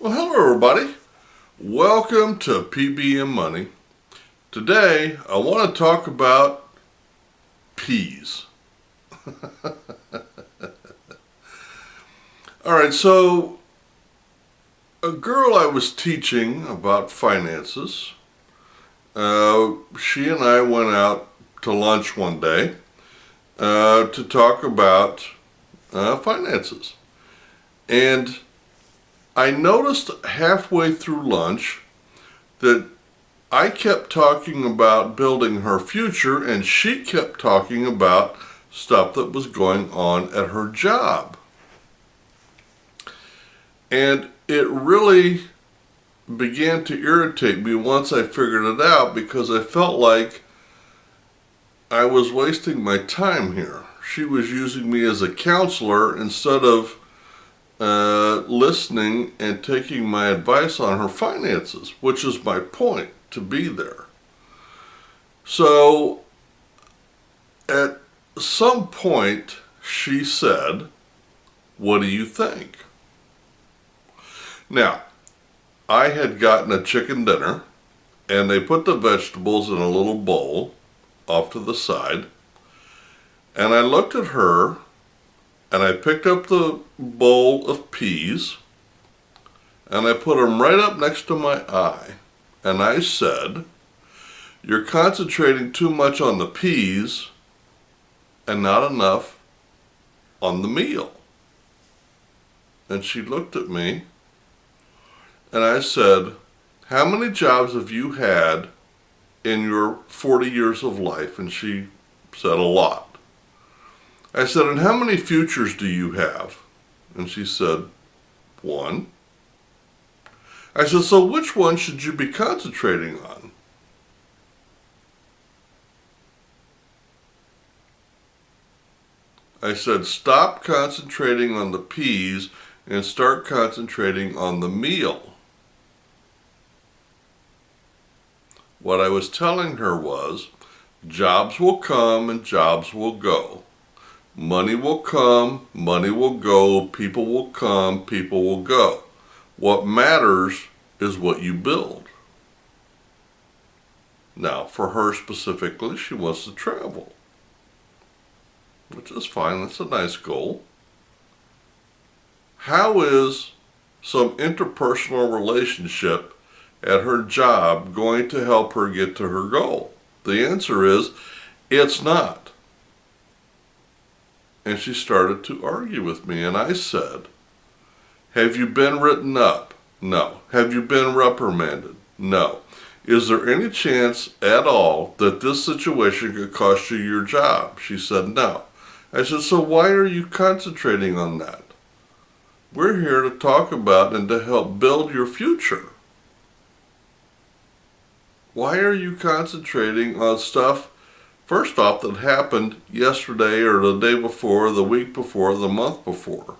Well, hello everybody. Welcome to P.B.M. Money. Today, I want to talk about peas. Alright, so a girl I was teaching about finances, she and I went out to lunch one day to talk about finances. And I noticed halfway through lunch that I kept talking about building her future and she kept talking about stuff that was going on at her job. And it really began to irritate me once I figured it out, because I felt like I was wasting my time here. She was using me as a counselor instead of listening and taking my advice on her finances, which is my point, to be there. So at some point she said, "What do you think?" Now, I had gotten a chicken dinner and they put the vegetables in a little bowl off to the side, and I looked at her and I picked up the bowl of peas and I put them right up next to my eye. And I said, "You're concentrating too much on the peas and not enough on the meal." And she looked at me and I said, "How many jobs have you had in your 40 years of life?" And she said, "A lot." I said, "And how many futures do you have?" And she said, "One." I said, "So which one should you be concentrating on?" I said, "Stop concentrating on the peas and start concentrating on the meal." What I was telling her was, jobs will come and jobs will go. Money will come, money will go, people will come, people will go. What matters is what you build. Now, for her specifically, she wants to travel, which is fine. That's a nice goal. How is some interpersonal relationship at her job going to help her get to her goal? The answer is, it's not. And she started to argue with me, and I said, "Have you been written up?" "No." "Have you been reprimanded?" "No." "Is there any chance at all that this situation could cost you your job?" She said, "No." I said, "So why are you concentrating on that? We're here to talk about and to help build your future. Why are you concentrating on stuff, first off, that happened yesterday or the day before, the week before, the month before?"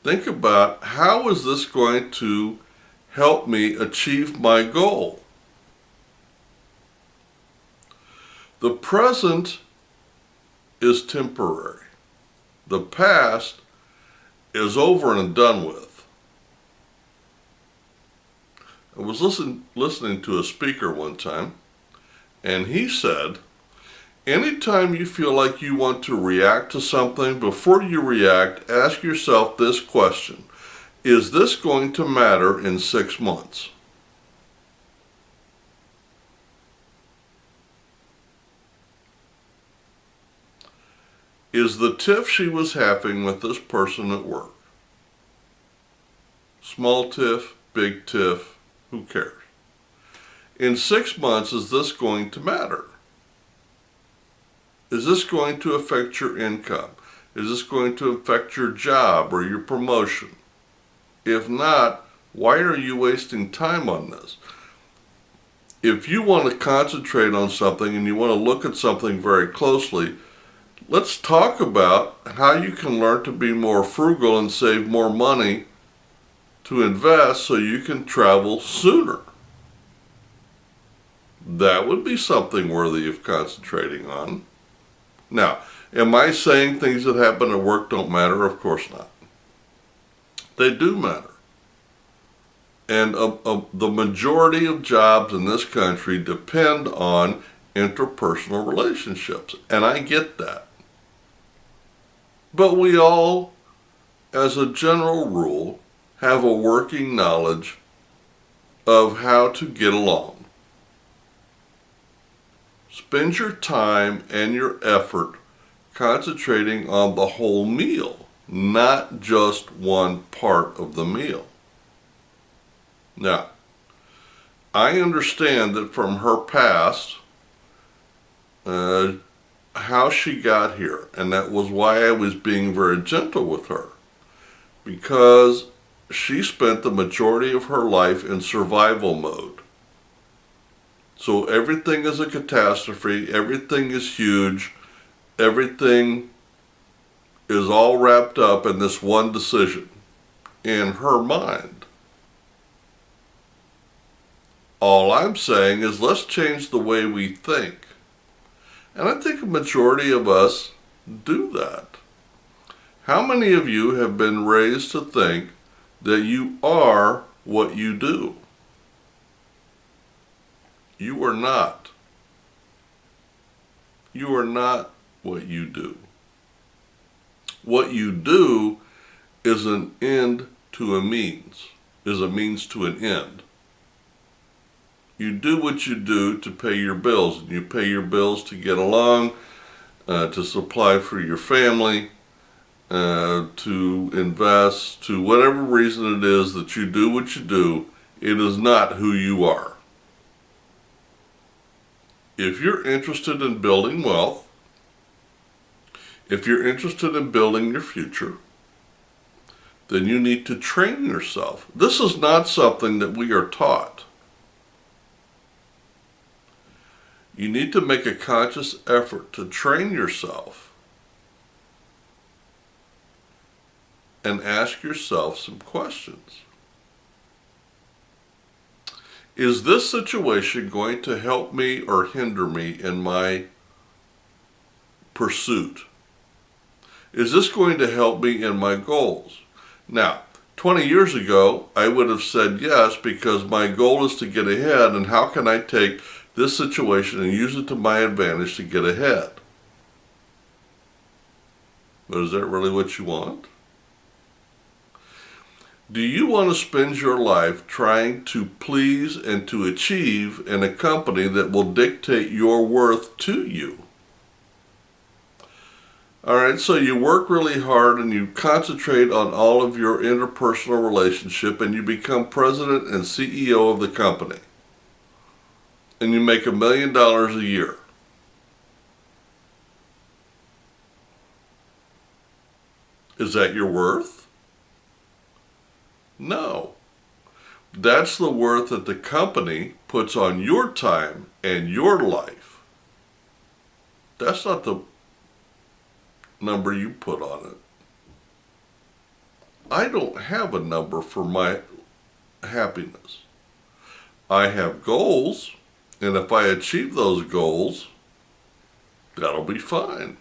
Think about, how is this going to help me achieve my goal? The present is temporary. The past is over and done with. I was listening to a speaker one time, and he said, anytime you feel like you want to react to something, before you react, ask yourself this question: is this going to matter in 6 months? Is the tiff she was having with this person at work, small tiff, big tiff, who cares? In 6 months, is this going to matter? Is this going to affect your income? Is this going to affect your job or your promotion? If not, why are you wasting time on this? If you want to concentrate on something and you want to look at something very closely, let's talk about how you can learn to be more frugal and save more money to invest so you can travel sooner. That would be something worthy of concentrating on. Now, am I saying things that happen at work don't matter? Of course not. They do matter. And the majority of jobs in this country depend on interpersonal relationships. And I get that. But we all, as a general rule, have a working knowledge of how to get along. Spend your time and your effort concentrating on the whole meal, not just one part of the meal. Now, I understand that from her past, how she got here, and that was why I was being very gentle with her, because she spent the majority of her life in survival mode. So everything is a catastrophe, everything is huge, everything is all wrapped up in this one decision in her mind. All I'm saying is let's change the way we think. And I think a majority of us do that. How many of you have been raised to think that you are what you do? You are not. You are not what you do. What you do is an end to a means, is a means to an end. You do what you do to pay your bills, and you pay your bills to get along, to supply for your family, to invest, to whatever reason it is that you do what you do. It is not who you are. If you're interested in building wealth, if you're interested in building your future, then you need to train yourself. This is not something that we are taught. You need to make a conscious effort to train yourself and ask yourself some questions. Is this situation going to help me or hinder me in my pursuit? Is this going to help me in my goals? Now, 20 years ago, I would have said yes, because my goal is to get ahead, and how can I take this situation and use it to my advantage to get ahead? But is that really what you want? Do you want to spend your life trying to please and to achieve in a company that will dictate your worth to you? All right, so you work really hard and you concentrate on all of your interpersonal relationship, and you become president and CEO of the company. And you make $1 million a year. Is that your worth? No. That's the worth that the company puts on your time and your life. That's not the number you put on it. I don't have a number for my happiness. I have goals, and if I achieve those goals, that'll be fine.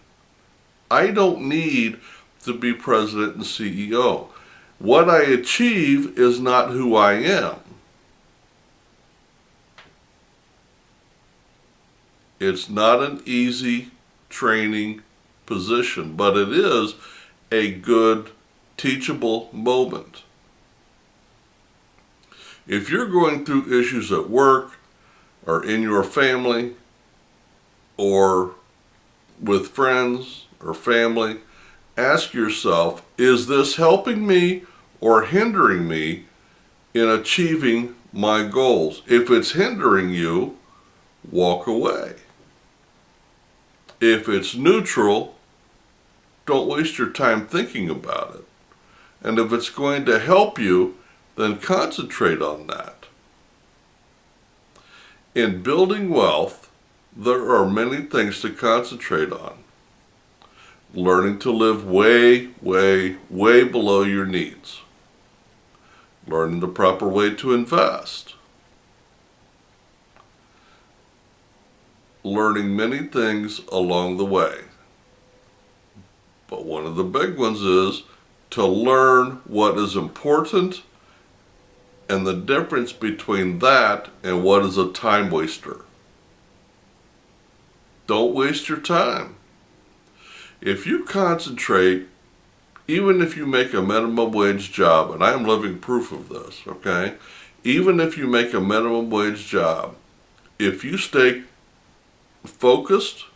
I don't need to be president and CEO. What I achieve is not who I am. It's not an easy training position, but it is a good teachable moment. If you're going through issues at work or in your family or with friends or family, ask yourself, is this helping me or hindering me in achieving my goals? If it's hindering you, walk away. If it's neutral, don't waste your time thinking about it. And if it's going to help you, then concentrate on that. In building wealth, there are many things to concentrate on. Learning to live way, way, way below your needs. Learning the proper way to invest. Learning many things along the way. But one of the big ones is to learn what is important and the difference between that and what is a time waster. Don't waste your time. If you concentrate, even if you make a minimum wage job, and I am living proof of this, okay? Even if you make a minimum wage job, if you stay focused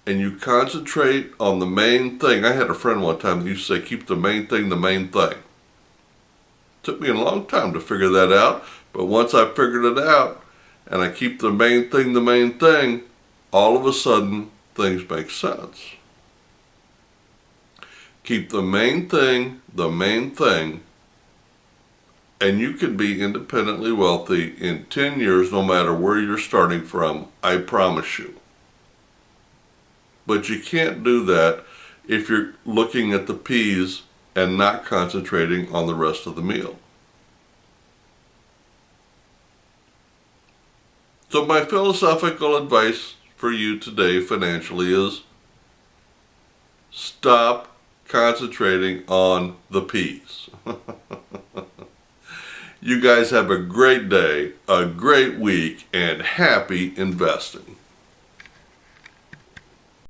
and you concentrate on the main thing. I had a friend one time that used to say, keep the main thing the main thing. Took me a long time to figure that out, but once I figured it out and I keep the main thing, all of a sudden things make sense. Keep the main thing, and you can be independently wealthy in 10 years no matter where you're starting from, I promise you. But you can't do that if you're looking at the peas and not concentrating on the rest of the meal. So my philosophical advice for you today financially is stop concentrating on the peas. You guys have a great day, a great week, and happy investing.